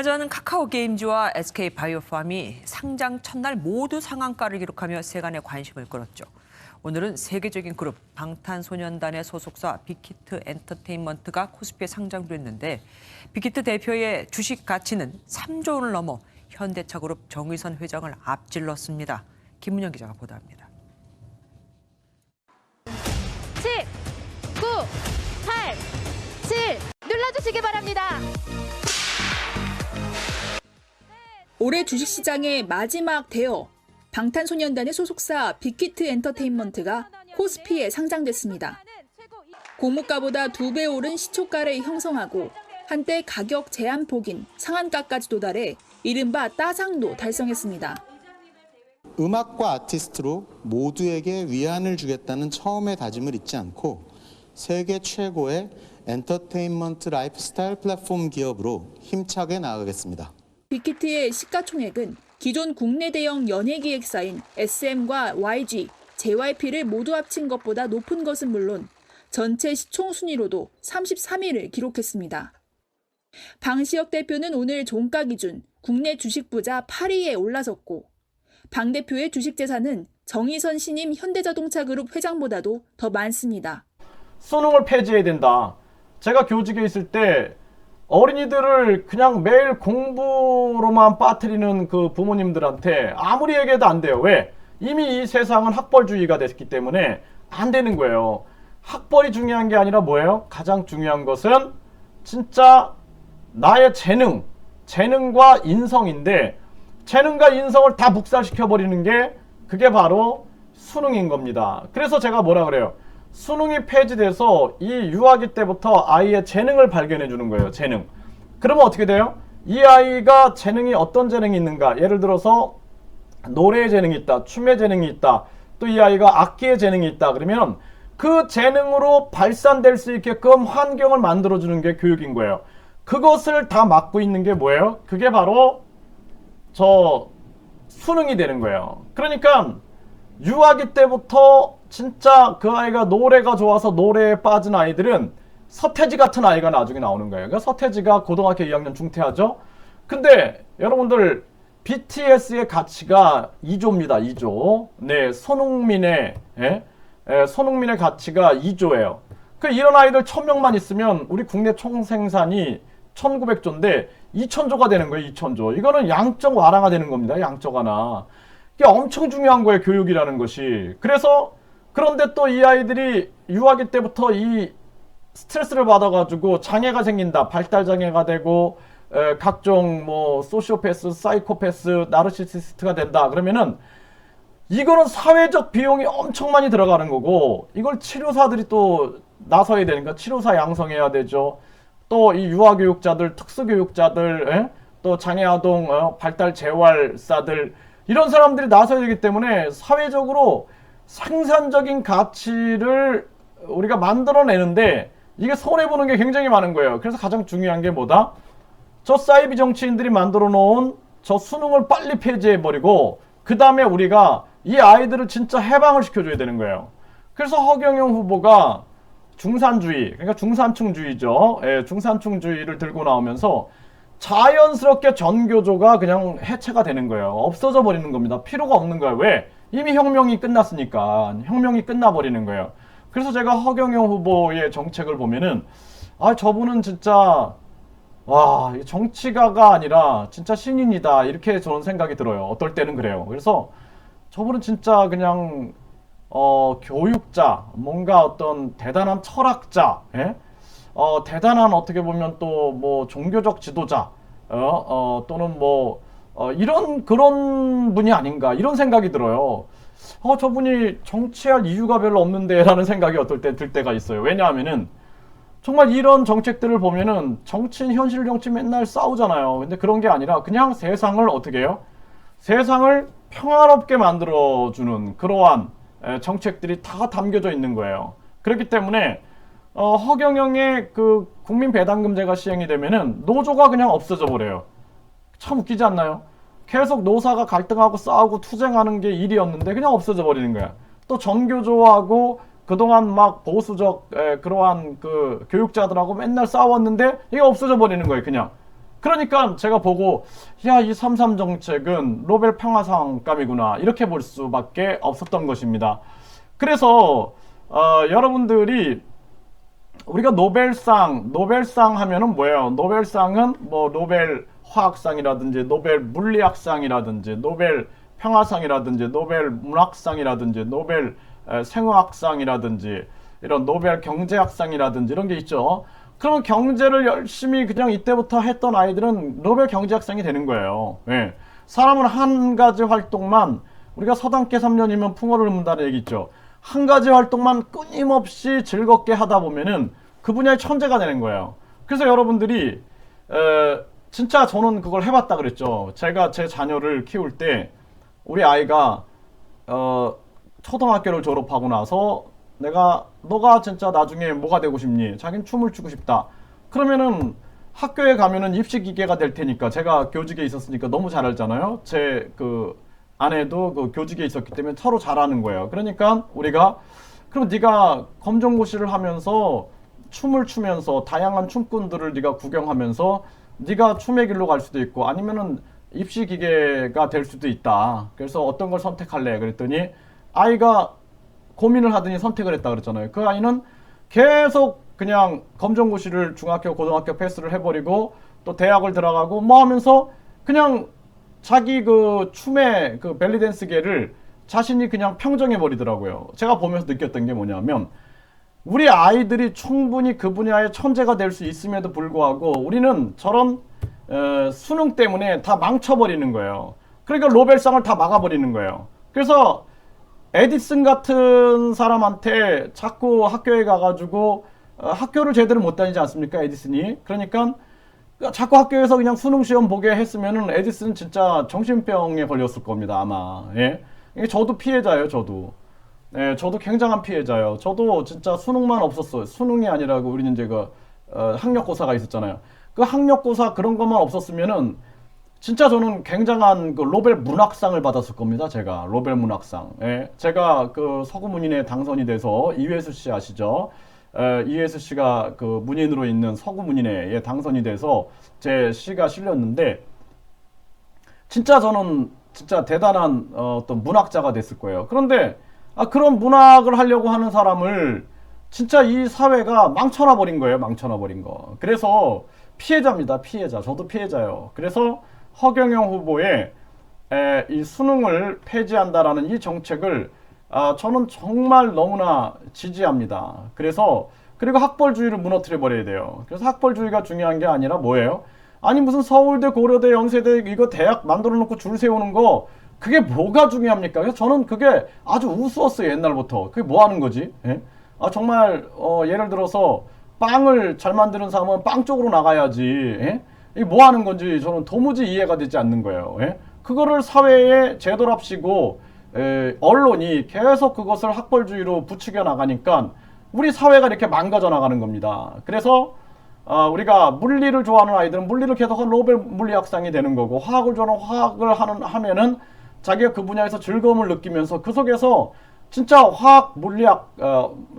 얼마 전 카카오 게임즈와 SK 바이오팜이 상장 첫날 모두 상한가를 기록하며 세간의 관심을 끌었죠. 오늘은 세계적인 그룹 방탄소년단의 소속사 빅히트 엔터테인먼트가 코스피에 상장됐는데 빅히트 대표의 주식 가치는 3조 원을 넘어 현대차그룹 정의선 회장을 앞질렀습니다. 김문영 기자가 보도합니다. 10, 9, 8, 7 눌러주시기 바랍니다. 올해 주식시장의 마지막 대여, 방탄소년단의 소속사 빅히트 엔터테인먼트가 코스피에 상장됐습니다. 공모가보다 2배 오른 시초가를 형성하고 한때 가격 제한폭인 상한가까지 도달해 이른바 따상도 달성했습니다. 음악과 아티스트로 모두에게 위안을 주겠다는 처음의 다짐을 잊지 않고 세계 최고의 엔터테인먼트 라이프스타일 플랫폼 기업으로 힘차게 나아가겠습니다. 빅히트의 시가총액은 기존 국내 대형 연예기획사인 SM과 YG, JYP를 모두 합친 것보다 높은 것은 물론 전체 시총 순위로도 33위를 기록했습니다. 방시혁 대표는 오늘 종가 기준 국내 주식 부자 8위에 올라섰고 방 대표의 주식 재산은 정의선 신임 현대자동차그룹 회장보다도 더 많습니다. 수능을 폐지해야 된다. 제가 교직에 있을 때 어린이들을 그냥 매일 공부로만 빠뜨리는 그 부모님들한테 아무리 얘기해도 안 돼요. 왜? 이미 이 세상은 학벌주의가 됐기 때문에 안 되는 거예요. 학벌이 중요한 게 아니라 뭐예요? 가장 중요한 것은 진짜 나의 재능과 인성인데 재능과 인성을 다 묵살시켜버리는 게 그게 바로 수능인 겁니다. 그래서 제가 뭐라 그래요? 수능이 폐지돼서 이 유아기 때부터 아이의 재능을 발견해 주는 거예요. 재능. 그러면 어떻게 돼요? 이 아이가 재능이 어떤 재능이 있는가? 예를 들어서 노래의 재능이 있다. 춤의 재능이 있다. 또 이 아이가 악기의 재능이 있다. 그러면 그 재능으로 발산될 수 있게끔 환경을 만들어 주는 게 교육인 거예요. 그것을 다 막고 있는 게 뭐예요? 그게 바로 수능이 되는 거예요. 그러니까 유아기 때부터 진짜 그 아이가 노래가 좋아서 노래에 빠진 아이들은 서태지 같은 아이가 나중에 나오는 거예요. 그러니까 서태지가 고등학교 2학년 중퇴하죠. 근데 여러분들 BTS의 가치가 2조입니다. 2조. 네, 손흥민의 가치가 2조예요. 그 이런 아이들 1000명만 있으면 우리 국내 총생산이 1900조인데 2000조가 되는 거예요. 2000조. 이거는 양적 완화가 되는 겁니다. 양적 완화. 이게 엄청 중요한 거예요. 교육이라는 것이. 그런데 또 이 아이들이 유아기 때부터 이 스트레스를 받아가지고 장애가 생긴다. 발달장애가 되고 각종 소시오패스, 사이코패스, 나르시시스트가 된다. 그러면은 이거는 사회적 비용이 엄청 많이 들어가는 거고 이걸 치료사들이 또 나서야 되니까 치료사 양성해야 되죠. 또 이 유아교육자들, 특수교육자들, 또 장애아동, 발달재활사들 이런 사람들이 나서야 되기 때문에 사회적으로 생산적인 가치를 우리가 만들어내는데 이게 손해보는 게 굉장히 많은 거예요. 그래서 가장 중요한 게 뭐다? 저 사이비 정치인들이 만들어 놓은 저 수능을 빨리 폐지해버리고 그 다음에 우리가 이 아이들을 진짜 해방을 시켜줘야 되는 거예요. 그래서 허경영 후보가 중산주의, 그러니까 중산층주의죠. 중산층주의를 들고 나오면서 자연스럽게 전교조가 그냥 해체가 되는 거예요. 없어져 버리는 겁니다. 필요가 없는 거예요. 왜? 이미 혁명이 끝났으니까. 혁명이 끝나버리는 거예요. 그래서 제가 허경영 후보의 정책을 보면은 저분은 진짜 정치가가 아니라 진짜 신인이다 이렇게 저는 생각이 들어요. 어떨 때는 그래요. 그래서 저분은 진짜 그냥 교육자, 뭔가 어떤 대단한 철학자, 대단한 어떻게 보면 또 종교적 지도자, 또는 이런 그런 분이 아닌가 이런 생각이 들어요. 저분이 정치할 이유가 별로 없는데 라는 생각이 어떨 때 들 때가 있어요. 왜냐하면은 정말 이런 정책들을 보면은 정치인, 현실 정치 맨날 싸우잖아요. 근데 그런 게 아니라 그냥 세상을 어떻게 해요? 세상을 평화롭게 만들어주는 그러한 정책들이 다 담겨져 있는 거예요. 그렇기 때문에 허경영의 그 국민 배당금제가 시행이 되면은 노조가 그냥 없어져 버려요. 참 웃기지 않나요? 계속 노사가 갈등하고 싸우고 투쟁하는 게 일이었는데 그냥 없어져 버리는 거야. 또 정교조하고 그동안 막 보수적 그러한 그 교육자들하고 맨날 싸웠는데 이게 없어져 버리는 거예요. 그냥 그러니까 제가 보고 야, 이 3.3 정책은 노벨 평화상감이구나 이렇게 볼 수밖에 없었던 것입니다. 그래서 여러분들이 우리가 노벨상 하면은 뭐예요? 노벨상은 뭐 노벨 화학상이라든지 노벨 물리학상이라든지 노벨 평화상이라든지 노벨 문학상이라든지 노벨 생화학상이라든지 이런 노벨 경제학상이라든지 이런 게 있죠. 그러면 경제를 열심히 그냥 이때부터 했던 아이들은 노벨 경제학상이 되는 거예요. 예. 사람은 한 가지 활동만, 우리가 서당계 3년이면 풍어를 읊는다는 얘기 있죠. 한 가지 활동만 끊임없이 즐겁게 하다 보면은 그 분야의 천재가 되는 거예요. 그래서 여러분들이 진짜 저는 그걸 해봤다 그랬죠. 제가 제 자녀를 키울 때 우리 아이가 초등학교를 졸업하고 나서 너가 진짜 나중에 뭐가 되고 싶니? 자기는 춤을 추고 싶다. 그러면은 학교에 가면은 입시기계가 될 테니까, 제가 교직에 있었으니까 너무 잘 알잖아요. 제 그 아내도 그 교직에 있었기 때문에 서로 잘 아는 거예요. 그러니까 우리가 그럼 네가 검정고시를 하면서 춤을 추면서 다양한 춤꾼들을 네가 구경하면서 네가 춤의 길로 갈 수도 있고 아니면은 입시기계가 될 수도 있다. 그래서 어떤 걸 선택할래? 그랬더니 아이가 고민을 하더니 선택을 했다 그랬잖아요. 그 아이는 계속 그냥 검정고시를 중학교, 고등학교 패스를 해버리고 또 대학을 들어가고 뭐 하면서 그냥 자기 그 춤의 그 벨리댄스계를 자신이 그냥 평정해버리더라고요. 제가 보면서 느꼈던 게 뭐냐면 우리 아이들이 충분히 그 분야의 천재가 될 수 있음에도 불구하고 우리는 저런 수능 때문에 다 망쳐버리는 거예요. 그러니까 노벨상을 다 막아버리는 거예요. 그래서 에디슨 같은 사람한테 자꾸 학교에 가가지고 학교를 제대로 못 다니지 않습니까? 에디슨이. 그러니까 자꾸 학교에서 그냥 수능 시험 보게 했으면은 에디슨은 진짜 정신병에 걸렸을 겁니다, 아마. 예. 저도 피해자예요, 저도. 예, 저도 굉장한 피해자예요. 저도 진짜 수능만 없었어요. 수능이 아니라고 우리는 이제 그 학력고사가 있었잖아요. 그 학력고사 그런 것만 없었으면은 진짜 저는 굉장한 그 노벨 문학상을 받았을 겁니다. 제가 노벨 문학상. 예, 제가 그 서구문인에 당선이 돼서 이회수 씨 아시죠? 이회수 씨가 그 문인으로 있는 서구문인에 당선이 돼서 제 시가 실렸는데 진짜 저는 진짜 대단한 어떤 문학자가 됐을 거예요. 그런데 그런 문학을 하려고 하는 사람을 진짜 이 사회가 망쳐놔 버린 거예요. 망쳐놔 버린 거. 그래서 피해자입니다. 피해자. 저도 피해자예요. 그래서 허경영 후보의 이 수능을 폐지한다라는 이 정책을 저는 정말 너무나 지지합니다. 그리고 학벌주의를 무너뜨려 버려야 돼요. 그래서 학벌주의가 중요한 게 아니라 뭐예요? 아니 무슨 서울대, 고려대, 연세대 이거 대학 만들어 놓고 줄 세우는 거 그게 뭐가 중요합니까? 그래서 저는 그게 아주 우스웠어요. 옛날부터. 그게 뭐 하는 거지? 예? 정말 예를 들어서 빵을 잘 만드는 사람은 빵 쪽으로 나가야지. 예? 이게 뭐 하는 건지 저는 도무지 이해가 되지 않는 거예요. 예? 그거를 사회에 제도랍시고 언론이 계속 그것을 학벌주의로 부추겨 나가니까 우리 사회가 이렇게 망가져 나가는 겁니다. 그래서 우리가 물리를 좋아하는 아이들은 물리를 계속 노벨 물리학상이 되는 거고 화학을 좋아하는 화학을 하면은 자기가 그 분야에서 즐거움을 느끼면서 그 속에서 진짜 화학 물리학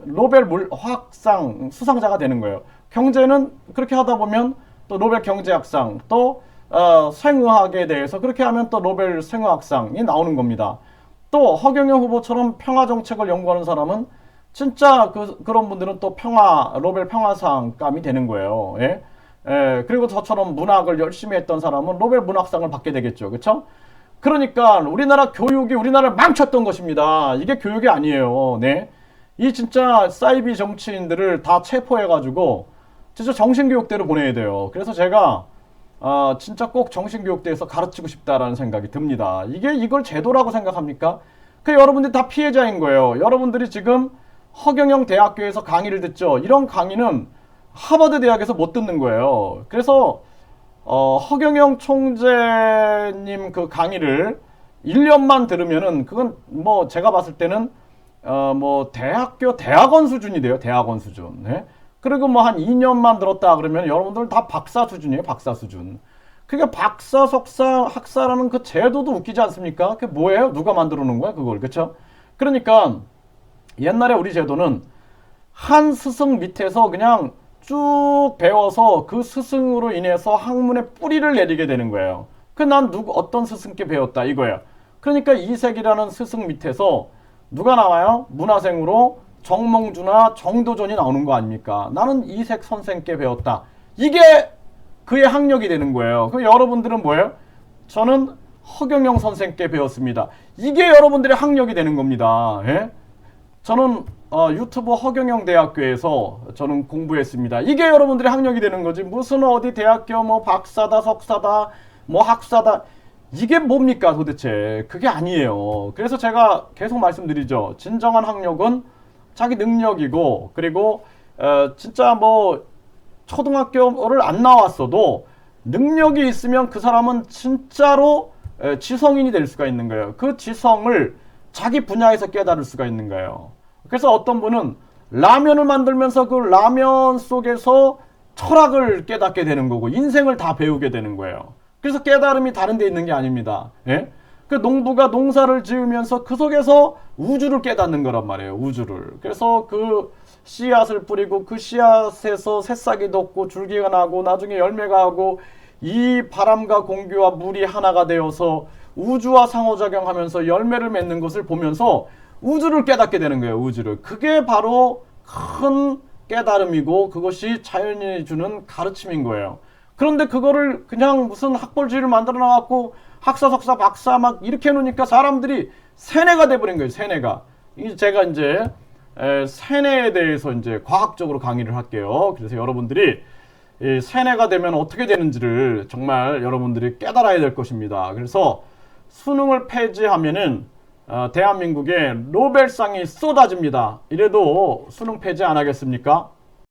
노벨 화학상 수상자가 되는 거예요. 경제는 그렇게 하다 보면 또 노벨 경제학상, 또 생의학에 대해서 그렇게 하면 또 노벨 생의학상이 나오는 겁니다. 또 허경영 후보처럼 평화 정책을 연구하는 사람은 진짜 그런 분들은 또 노벨 평화상감이 되는 거예요. 예? 그리고 저처럼 문학을 열심히 했던 사람은 노벨 문학상을 받게 되겠죠. 그렇죠? 그러니까 우리나라 교육이 우리나라를 망쳤던 것입니다. 이게 교육이 아니에요. 네. 이 진짜 사이비 정치인들을 다 체포해가지고 진짜 정신교육대로 보내야 돼요. 그래서 제가 진짜 꼭 정신교육대에서 가르치고 싶다라는 생각이 듭니다. 이걸 제도라고 생각합니까? 여러분들이 다 피해자인 거예요. 여러분들이 지금 허경영 대학교에서 강의를 듣죠. 이런 강의는 하버드 대학에서 못 듣는 거예요. 그래서 허경영 총재님 그 강의를 1년만 들으면은 그건 뭐 제가 봤을 때는 뭐 대학원 수준이 돼요. 대학원 수준. 네? 그리고 뭐 한 2년만 들었다 그러면 여러분들 다 박사 수준이에요. 박사 수준. 그게 박사, 석사, 학사라는 그 제도도 웃기지 않습니까? 그게 뭐예요? 누가 만들어 놓은 거야? 그걸. 그쵸? 그러니까 옛날에 우리 제도는 한 스승 밑에서 그냥 쭉 배워서 그 스승으로 인해서 학문의 뿌리를 내리게 되는 거예요. 난 어떤 스승께 배웠다 이거예요. 그러니까 이색이라는 스승 밑에서 누가 나와요? 문화생으로 정몽주나 정도전이 나오는 거 아닙니까? 나는 이색 선생께 배웠다. 이게 그의 학력이 되는 거예요. 그럼 여러분들은 뭐예요? 저는 허경영 선생께 배웠습니다. 이게 여러분들의 학력이 되는 겁니다. 예? 저는 유튜브 허경영 대학교에서 저는 공부했습니다. 이게 여러분들의 학력이 되는 거지. 무슨 어디 대학교 뭐 박사다, 석사다, 뭐 학사다. 이게 뭡니까 도대체. 그게 아니에요. 그래서 제가 계속 말씀드리죠. 진정한 학력은 자기 능력이고, 그리고 진짜 뭐 초등학교를 안 나왔어도 능력이 있으면 그 사람은 진짜로 지성인이 될 수가 있는 거예요. 그 지성을 자기 분야에서 깨달을 수가 있는 거예요. 그래서 어떤 분은 라면을 만들면서 그 라면 속에서 철학을 깨닫게 되는 거고 인생을 다 배우게 되는 거예요. 그래서 깨달음이 다른 데 있는 게 아닙니다. 예? 그 농부가 농사를 지으면서 그 속에서 우주를 깨닫는 거란 말이에요. 우주를. 그래서 그 씨앗을 뿌리고 그 씨앗에서 새싹이 돋고 줄기가 나고 나중에 열매가 하고 이 바람과 공기와 물이 하나가 되어서 우주와 상호작용하면서 열매를 맺는 것을 보면서 우주를 깨닫게 되는 거예요. 우주를. 그게 바로 큰 깨달음이고 그것이 자연이 주는 가르침인 거예요. 그런데 그거를 그냥 무슨 학벌주의를 만들어 놔갖고 학사, 석사, 박사 막 이렇게 해놓으니까 사람들이 세뇌가 돼버린 거예요. 세뇌가. 제가 이제 세뇌에 대해서 이제 과학적으로 강의를 할게요. 그래서 여러분들이 세뇌가 되면 어떻게 되는지를 정말 여러분들이 깨달아야 될 것입니다. 그래서 수능을 폐지하면은 대한민국에 노벨상이 쏟아집니다. 이래도 수능 폐지 안 하겠습니까?